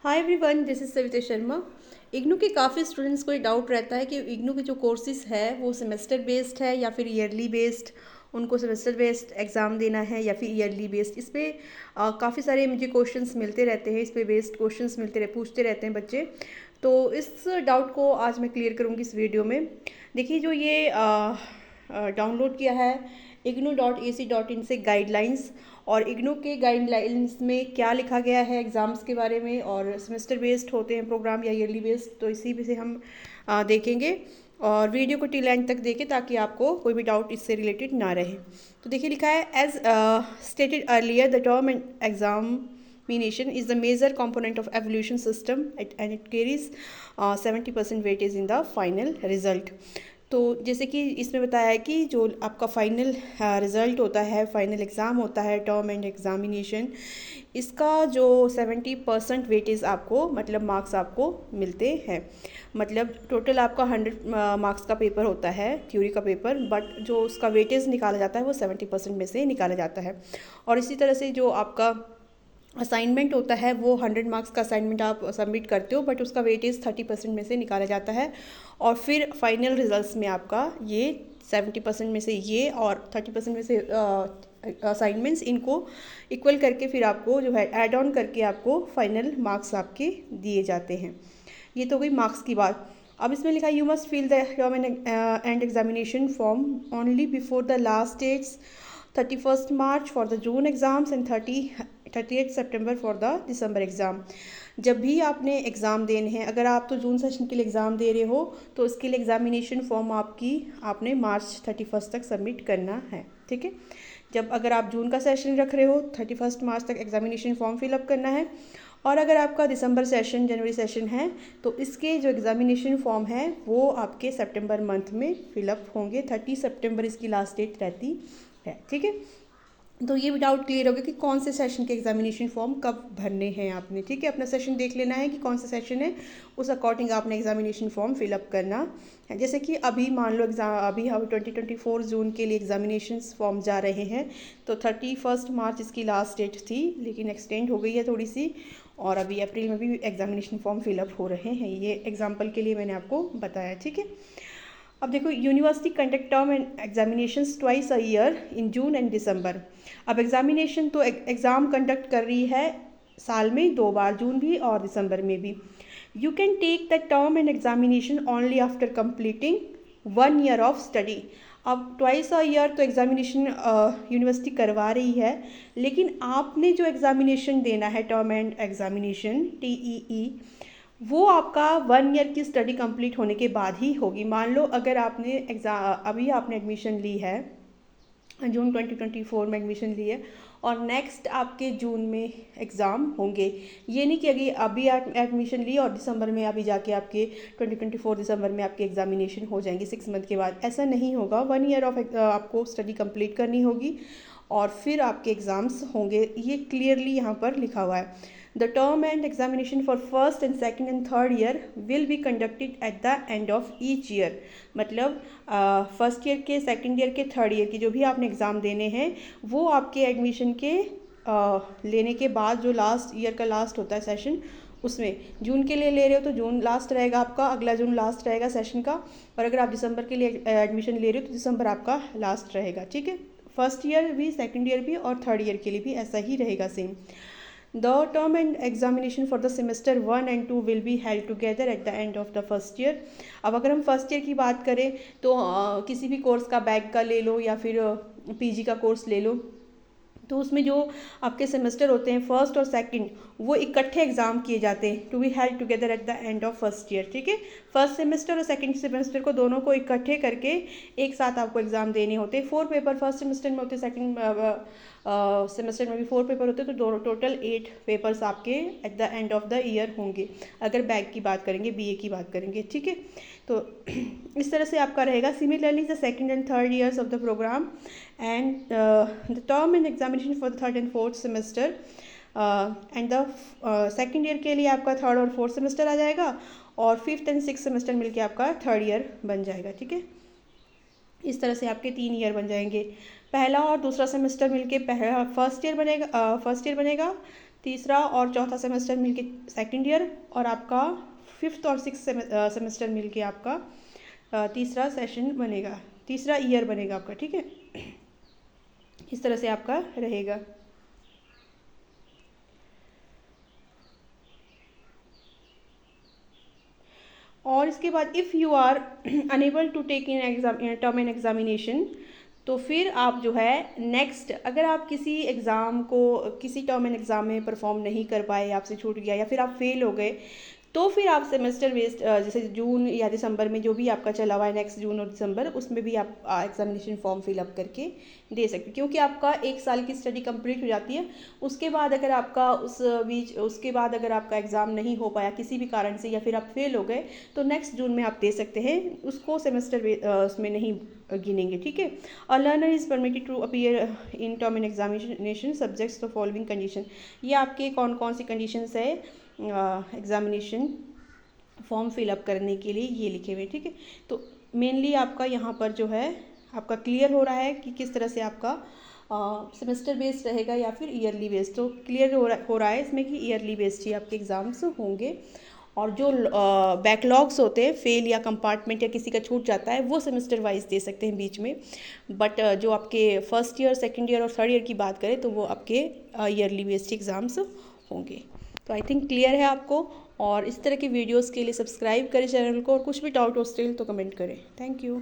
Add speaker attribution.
Speaker 1: Hi everyone, this is Savita Sharma. IGNOU के काफ़ी students को ये डाउट रहता है कि इग्नू के जो कोर्सेज है वो सेमेस्टर बेस्ड है या फिर ईयरली बेस्ड। उनको सेमेस्टर बेस्ड एग्ज़ाम देना है या फिर ईयरली बेस्ड। इस पर काफ़ी सारे मुझे क्वेश्चंस मिलते रहते हैं, इस पर बेस्ड क्वेश्चंस पूछते रहते हैं बच्चे। तो इस डाउट को आज मैं क्लियर करूँगी इस वीडियो में। देखिए, जो ये डाउनलोड किया है ignou.ac.in से गाइडलाइंस, और इग्नू के गाइडलाइंस में क्या लिखा गया है एग्ज़ाम्स के बारे में, और सेमेस्टर बेस्ड होते हैं प्रोग्राम या ईयरली बेस्ड, तो इसी से हम देखेंगे। और वीडियो को टिल एंड तक देखें ताकि आपको कोई भी डाउट इससे रिलेटेड ना रहे। तो देखिए, लिखा है as stated earlier the term end examination is the major component of evaluation system and it carries 70% weightage in the final result। तो जैसे कि इसमें बताया है कि जो आपका फाइनल रिज़ल्ट होता है, फाइनल एग्ज़ाम होता है, टर्म एंड एग्ज़ामिनेशन, इसका जो 70% वेटेज आपको मतलब मार्क्स आपको मिलते हैं। मतलब टोटल आपका 100 मार्क्स का पेपर होता है, थ्योरी का पेपर, बट जो उसका वेटेज निकाला जाता है वो 70% में से निकाला जाता है। और इसी तरह से जो आपका असाइनमेंट होता है वो 100 मार्क्स का असाइनमेंट आप सबमिट करते हो, बट उसका वेटेज 30% में से निकाला जाता है। और फिर फाइनल रिजल्ट्स में आपका ये 70% में से ये और 30% में से असाइनमेंट्स, इनको इक्वल करके फिर आपको जो है ऐड ऑन करके आपको फाइनल मार्क्स आपके दिए जाते हैं। ये तो गई मार्क्स की बात। अब इसमें लिखा है you must fill the term end examination form only before the last dates 31st March for the June exams and 30th September for the December exam. जब भी आपने एग्ज़ाम देने हैं, अगर आप तो जून सेशन के लिए एग्ज़ाम दे रहे हो तो इसके लिए एग्ज़ामिनेशन फॉर्म आपने मार्च 31 तक सबमिट करना है, ठीक है। जब अगर आप जून का सेशन रख रहे हो 31 मार्च तक एग्ज़ामिनेशन फॉर्म फिलअप करना है। और अगर आपका दिसंबर सेशन, जनवरी सेशन है तो इसके जो एग्ज़ामिनेशन फॉर्म है वो आपके सितंबर मंथ में फिलअप होंगे। 30 सितंबर इसकी लास्ट डेट रहती है, ठीक है। तो ये डाउट क्लियर हो गया कि कौन से सेशन के एग्जामिनेशन फॉर्म कब भरने हैं आपने, ठीक है। अपना सेशन देख लेना है कि कौन सा सेशन है, उस अकॉर्डिंग आपने एग्जामिनेशन फॉर्म फिलअप करना है। जैसे कि अभी मान लो अभी हम 2024 जून के लिए एग्जामिनेशन फॉर्म जा रहे हैं, तो 31 मार्च इसकी लास्ट डेट थी, लेकिन एक्सटेंड हो गई है थोड़ी सी, और अभी अप्रैल में भी एग्जामिनेशन फॉर्म फिलअप हो रहे हैं। ये एग्जाम्पल के लिए मैंने आपको बताया, ठीक है। अब देखो, university conduct term end examinations twice a year in June and December. अब एग्जामिनेशन तो एग्ज़ाम कंडक्ट कर रही है साल में 2 बार, जून भी और दिसंबर में भी। You can take the term end examination only after completing 1 year of study. अब ट्वाइस अ ईयर तो एग्जामिनेशन यूनिवर्सिटी करवा रही है, लेकिन आपने जो एग्जामिनेशन देना है टर्म एंड एग्जामिनेशन TEE, वो आपका 1 ईयर की स्टडी कंप्लीट होने के बाद ही होगी। मान लो अगर आपने अभी आपने एडमिशन ली है, जून 2024 में एडमिशन ली है, और नेक्स्ट आपके जून में एग्ज़ाम होंगे। ये नहीं कि अभी एडमिशन ली और दिसंबर में अभी जाके आपके 2024 दिसंबर में आपके एग्जामिनेशन हो जाएंगे 6 मंथ के बाद, ऐसा नहीं होगा। 1 ईयर ऑफ आपको स्टडी कंप्लीट करनी होगी और फिर आपके एग्ज़ाम्स होंगे। ये क्लियरली यहाँ पर लिखा हुआ है। The term and examination for first and second and third year will be conducted at the end of each year। मतलब फर्स्ट ईयर के, सेकंड ईयर के, थर्ड ईयर की जो भी आपने एग्ज़ाम देने हैं वो आपके एडमिशन के लेने के बाद जो लास्ट ईयर का लास्ट होता है सेशन, उसमें जून के लिए ले रहे हो तो जून लास्ट रहेगा आपका, अगला जून लास्ट रहेगा सेशन का। और अगर आप दिसंबर के लिए एडमिशन ले रहे हो तो दिसंबर आपका लास्ट रहेगा, ठीक है। फर्स्ट ईयर भी, सेकेंड ईयर भी और थर्ड ईयर के लिए भी ऐसा ही रहेगा same. The term and examination for the semester 1 and 2 will be held together at the end of the first year। अब अगर हम फर्स्ट ईयर की बात करें तो किसी भी कोर्स का बैक का ले लो या फिर PG का कोर्स ले लो, तो उसमें जो आपके सेमेस्टर होते हैं फर्स्ट और सेकंड, वो इकट्ठे एग्जाम किए जाते हैं, to be held together at the end of first year, ठीक है। फर्स्ट सेमेस्टर और सेकंड सेमेस्टर को दोनों को इकट्ठे करके एक साथ आपको एग्जाम देने होते हैं। 4 पेपर फर्स्ट सेमेस्टर में होते हैं, सेकंड सेमेस्टर में भी 4 पेपर होते हैं, तो दोनों टोटल 8 पेपर्स आपके eight the end of the year होंगे, अगर बैक की बात करेंगे, BA की बात करेंगे, ठीक है। तो इस तरह से आपका रहेगा। Similarly the second and third years of the programme and the term end examination for the third and fourth semester and the second year के लिए आपका थर्ड और फोर्थ सेमेस्टर आ जाएगा, और फिफ्थ एंड सिक्स सेमेस्टर मिलके आपका third year बन जाएगा, ठीक है। इस तरह से आपके 3 ईयर बन जाएंगे। पहला और दूसरा सेमेस्टर मिलके फर्स्ट ईयर बनेगा, तीसरा और चौथा सेमेस्टर मिलके सेकंड ईयर, और आपका फिफ्थ और सिक्स सेमेस्टर मिलके आपका तीसरा सेशन बनेगा, तीसरा ईयर बनेगा आपका, ठीक है। इस तरह से आपका रहेगा। और इसके बाद if you are unable to take in exam term end examination, तो फिर आप जो है नेक्स्ट, अगर आप किसी एग्ज़ाम को किसी टर्म एंड एग्ज़ाम में परफॉर्म नहीं कर पाए, आपसे छूट गया या फिर आप फेल हो गए, तो फिर आप सेमेस्टर बेस्ड जैसे जून या दिसंबर में जो भी आपका चला हुआ है नेक्स्ट जून और दिसंबर, उसमें भी आप एग्जामिनेशन फॉर्म फिलअप करके दे सकते हैं, क्योंकि आपका एक साल की स्टडी कंप्लीट हो जाती है। उसके बाद अगर आपका उसके बाद अगर आपका एग्ज़ाम नहीं हो पाया किसी भी कारण से, या फिर आप फेल हो गए, तो नेक्स्ट जून में आप दे सकते हैं, उसको सेमेस्टर उसमें नहीं गिनेंगे, ठीक है। A learner is permitted to appear in term end examination subjects to following condition. ये आपके कौन कौन सी कंडीशंस है एग्जामिनेशन फॉर्म फिलअप करने के लिए, ये लिखे हुए, ठीक है। तो मेनली आपका यहाँ पर जो है आपका क्लियर हो रहा है कि किस तरह से आपका सेमेस्टर बेस्ड रहेगा या फिर ईयरली बेस्ड। तो क्लियर हो रहा है इसमें कि ईयरली बेस्ड ही आपके एग्ज़ाम्स होंगे, और जो बैकलॉग्स होते हैं, फेल या कंपार्टमेंट या किसी का छूट जाता है, वो सेमेस्टर वाइज दे सकते हैं बीच में। बट जो आपके फर्स्ट ईयर, सेकंड ईयर और थर्ड ईयर की बात करें, तो वो आपके ईयरली बेस्ड एग्ज़ाम्स होंगे। तो आई थिंक क्लियर है आपको। और इस तरह की वीडियोस के लिए सब्सक्राइब करें चैनल को, और कुछ भी डाउट हो स्टिल तो कमेंट करें। Thank you.